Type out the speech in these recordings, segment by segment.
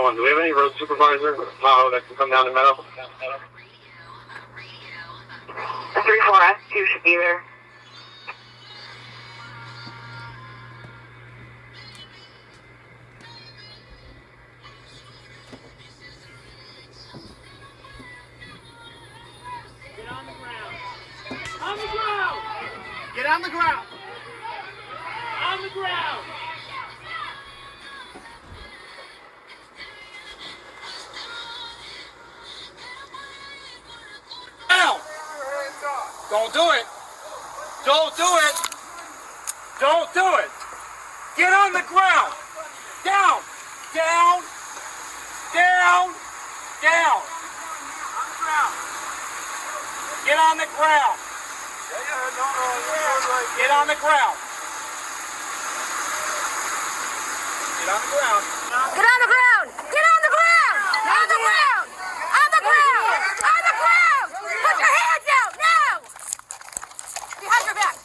911. Do we have any road supervisor that can come down to Meadow? 34S2 should be there. Get on the ground. On the ground. Get on the ground. On the ground. Down. Don't do it. Don't do it. Don't do it. Get on the ground. Down. Down. Down. Down. On the ground. Get on the ground. Get on the ground. Get on the ground. Get on the ground! Get on the ground! On the ground! On the ground! On the ground! Put your hands out now! Behind your back.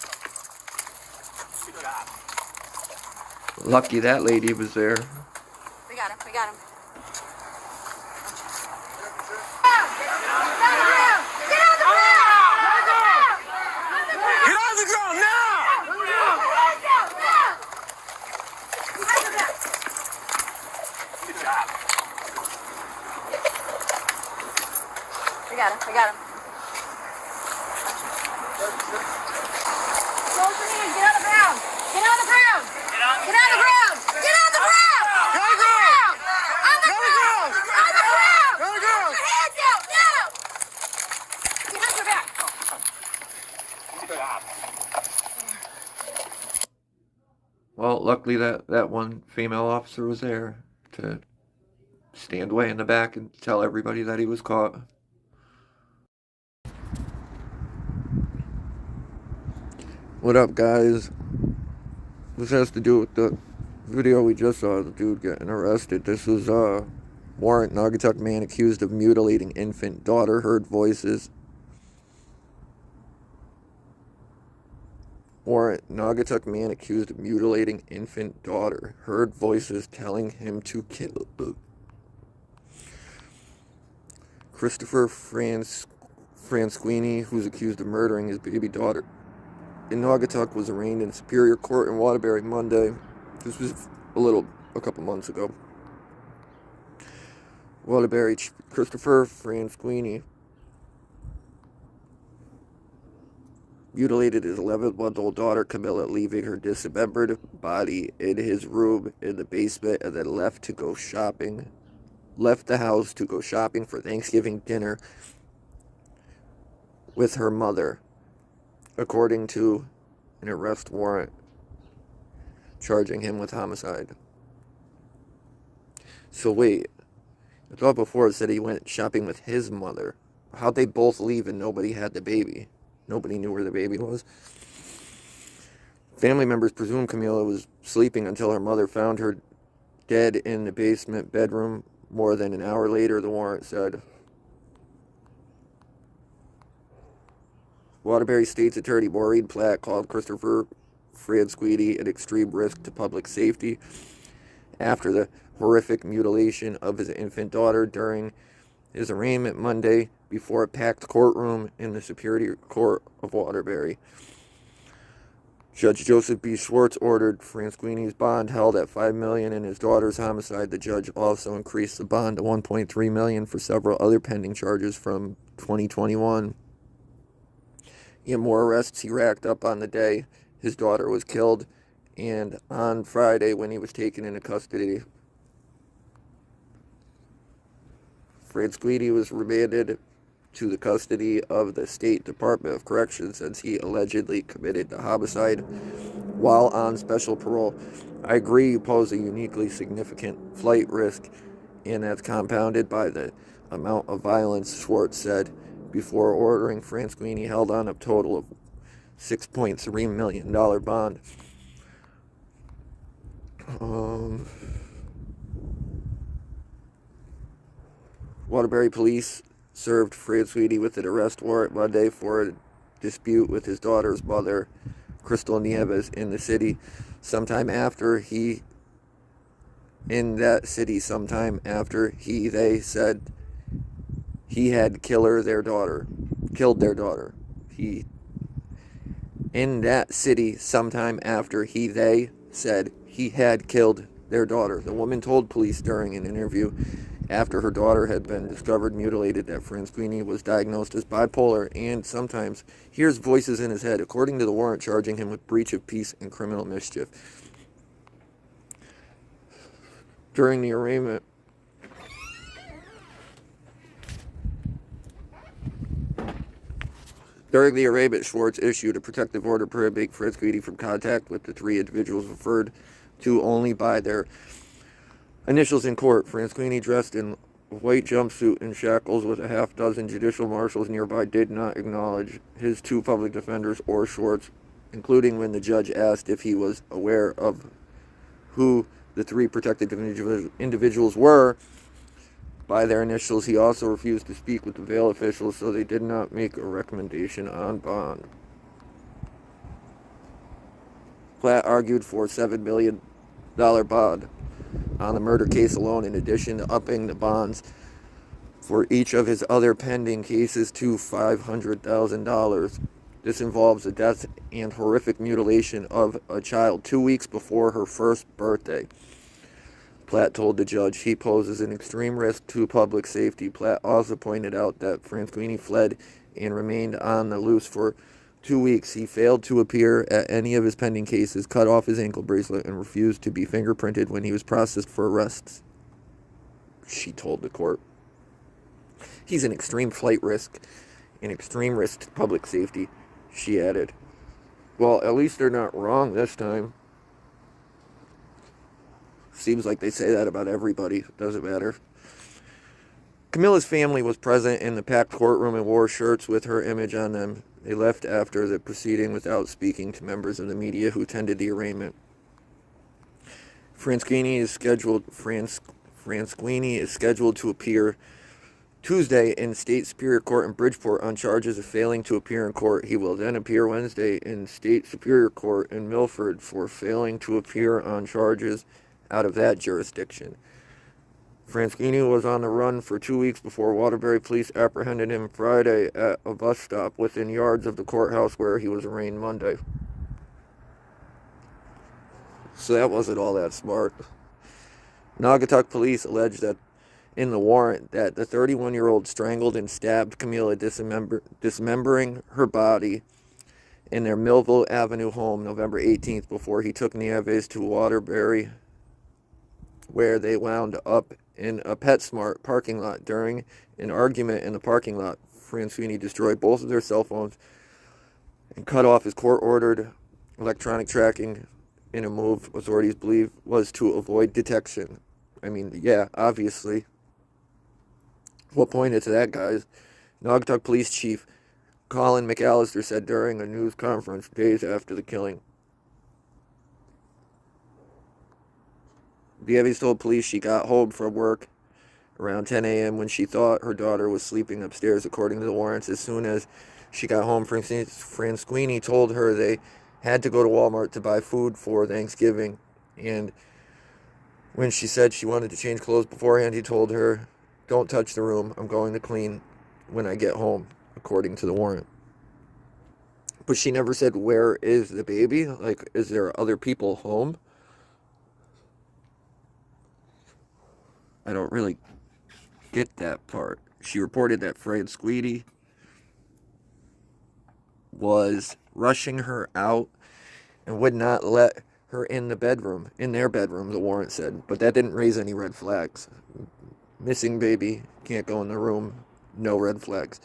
Good job. Lucky that lady was there. We got him. We got him. Get on the ground now! Good job. We got him. We got him. Close your hands. Get on the ground. Get on the ground. Get on the ground. Get on the ground. Get on the ground. On the ground. On the ground. Get on the ground. Put your hands out now. Behind your back. Good job. Well, luckily that one female officer was there to stand way in the back and tell everybody that he was caught. What up, guys? This has to do with the video we just saw, the dude getting arrested. This was warrant: Naugatuck man accused of mutilating infant daughter, heard voices. Warrant: Naugatuck man accused of mutilating infant daughter, heard voices telling him to kill. Christopher Francisquini, who's accused of murdering his baby daughter in Naugatuck, was arraigned in Superior Court in Waterbury Monday. This was a couple months ago. Waterbury, Christopher Francisquini mutilated his 11-month-old daughter Camilla, leaving her dismembered body in his room in the basement, and then left the house to go shopping for Thanksgiving dinner with her mother, according to an arrest warrant charging him with homicide. So wait, I thought before it said he went shopping with his mother. How'd they both leave and nobody had the baby? Nobody knew where the baby was. Family members presume Camilla was sleeping until her mother found her dead in the basement bedroom more than an hour later, the warrant said. Waterbury State's Attorney Maureen Platt called Christopher Francisquini an extreme risk to public safety after the horrific mutilation of his infant daughter during his arraignment Monday before a packed courtroom in the Superior Court of Waterbury. Judge Joseph B. Schwartz ordered Francisquini's bond held at $5 million in his daughter's homicide. The judge also increased the bond to $1.3 million for several other pending charges from 2021. And more arrests he racked up on the day his daughter was killed, and on Friday when he was taken into custody. Francisquini was remanded to the custody of the State Department of Corrections since he allegedly committed the homicide while on special parole. I agree you pose a uniquely significant flight risk, and that's compounded by the amount of violence, Schwartz said, before ordering Francisquini held on a total of $6.3 million bond. Waterbury police served Francisquini with an arrest warrant Monday for a dispute with his daughter's mother, Crystal Nieves, in the city, sometime after he in that city sometime after they said he had killed their daughter. In that city sometime after they said he had killed their daughter. The woman told police during an interview after her daughter had been discovered mutilated that Francisquini was diagnosed as bipolar and sometimes hears voices in his head, according to the warrant charging him with breach of peace and criminal mischief. During the arraignment, Schwartz issued a protective order prohibiting Francisquini from contact with the three individuals referred to only by their initials in court. Francisquini, dressed in a white jumpsuit and shackles with a half-dozen judicial marshals nearby, did not acknowledge his two public defenders or Schwartz, including when the judge asked if he was aware of who the three protected individuals were by their initials. He also refused to speak with the bail officials, so they did not make a recommendation on bond. Platt argued for a $7 million bond on the murder case alone, in addition to upping the bonds for each of his other pending cases to $500,000. This involves the death and horrific mutilation of a child 2 weeks before her first birthday. Platt told the judge he poses an extreme risk to public safety. Platt also pointed out that Francisquini fled and remained on the loose for 2 weeks. He failed to appear at any of his pending cases, cut off his ankle bracelet, and refused to be fingerprinted when he was processed for arrests, she told the court. He's an extreme flight risk, an extreme risk to public safety, she added. Well, at least they're not wrong this time. Seems like they say that about everybody. Doesn't matter. Camilla's family was present in the packed courtroom and wore shirts with her image on them. They left after the proceeding without speaking to members of the media who attended the arraignment. Francisquini is scheduled to appear Tuesday in State Superior Court in Bridgeport on charges of failing to appear in court. He will then appear Wednesday in State Superior Court in Milford for failing to appear on charges out of that jurisdiction. Francisquini was on the run for 2 weeks before Waterbury police apprehended him Friday at a bus stop within yards of the courthouse where he was arraigned Monday. So that wasn't all that smart. Naugatuck police alleged that in the warrant that the 31-year-old strangled and stabbed Camilla, dismembering her body in their Millville Avenue home November 18th before he took Nieves to Waterbury, where they wound up in a PetSmart parking lot. During an argument in the parking lot, Francisquini destroyed both of their cell phones and cut off his court-ordered electronic tracking in a move authorities believe was to avoid detection. I mean, yeah, obviously. What pointed to that, guys? Naugatuck Police Chief Colin McAllister said during a news conference days after the killing. Nieves told police she got home from work around 10 a.m. when she thought her daughter was sleeping upstairs, according to the warrants. As soon as she got home, Francisquini told her they had to go to Walmart to buy food for Thanksgiving. And when she said she wanted to change clothes beforehand, he told her, "Don't touch the room. I'm going to clean when I get home," according to the warrant. But she never said, where is the baby? Like, is there other people home? I don't really get that part. She reported that Francisquini was rushing her out and would not let her in their bedroom, the warrant said. But that didn't raise any red flags. Missing baby, can't go in the room, no red flags.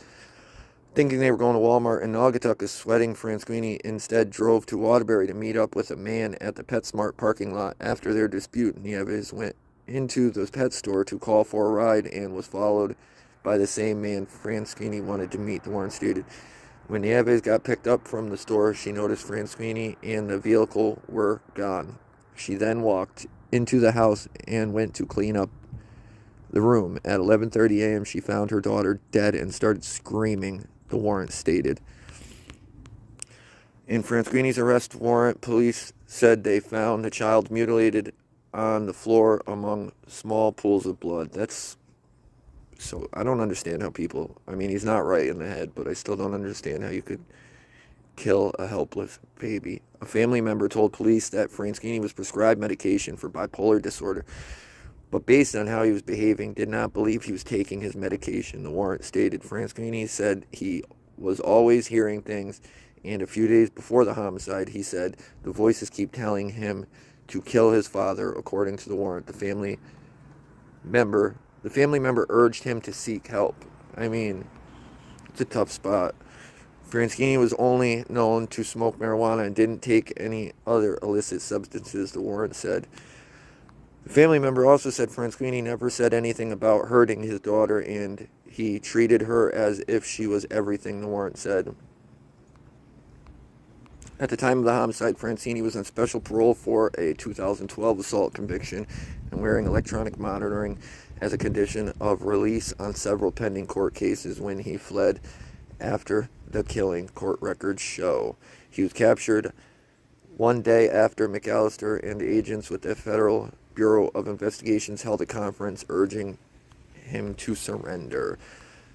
Thinking they were going to Walmart in Naugatuck, a sweating Francisquini instead drove to Waterbury to meet up with a man at the PetSmart parking lot. After their dispute, Nieves went into the pet store to call for a ride and was followed by the same man Francisquini wanted to meet, the warrant stated. When Nieves got picked up from the store, she noticed Francisquini and the vehicle were gone. She then walked into the house and went to clean up the room. At 11:30 a.m., she found her daughter dead and started screaming, the warrant stated. In Francisquini's arrest warrant, police said they found the child mutilated on the floor among small pools of blood. So I don't understand how people, I mean, he's not right in the head, but I still don't understand how you could kill a helpless baby. A family member told police that Francisquini was prescribed medication for bipolar disorder, but based on how he was behaving, did not believe he was taking his medication. The warrant stated Francisquini said he was always hearing things, and a few days before the homicide, he said the voices keep telling him to kill his father. According to the warrant, the family member urged him to seek help. I mean, it's a tough spot. Francisquini was only known to smoke marijuana and didn't take any other illicit substances, the warrant said. The family member also said Francisquini never said anything about hurting his daughter, and he treated her as if she was everything, the warrant said. At the time of the homicide, Francisquini was on special parole for a 2012 assault conviction and wearing electronic monitoring as a condition of release on several pending court cases when he fled after the killing, court records show. He was captured one day after McAllister and agents with the Federal Bureau of Investigations held a conference urging him to surrender.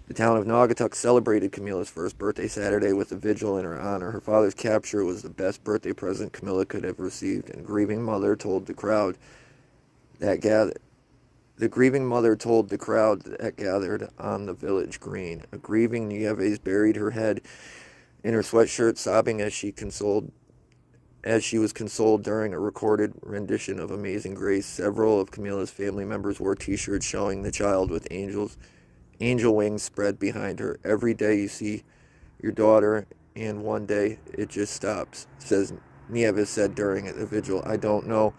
The town of Naugatuck celebrated Camilla's first birthday Saturday with a vigil in her honor. Her father's capture was the best birthday present Camilla could have received, and a grieving mother told the crowd that gathered on the village green. A grieving Nieves buried her head in her sweatshirt, sobbing as she was consoled during a recorded rendition of Amazing Grace. Several of Camilla's family members wore t-shirts showing the child with angel wings spread behind her. Every day you see your daughter, and one day it just stops, Nieves said during the vigil. I don't know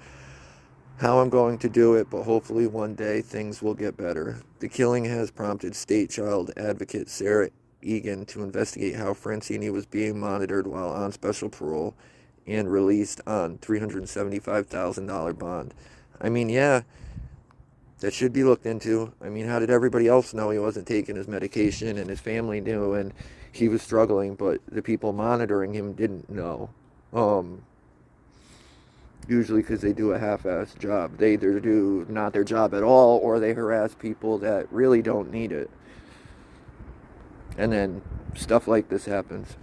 how I'm going to do it, but hopefully one day things will get better. The killing has prompted state child advocate Sarah Egan to investigate how Francisquini was being monitored while on special parole and released on $375,000 bond. I mean, yeah, that should be looked into. I mean, how did everybody else know he wasn't taking his medication, and his family knew, and he was struggling, but the people monitoring him didn't know? Usually because they do a half-assed job. They either do not their job at all, or they harass people that really don't need it. And then stuff like this happens.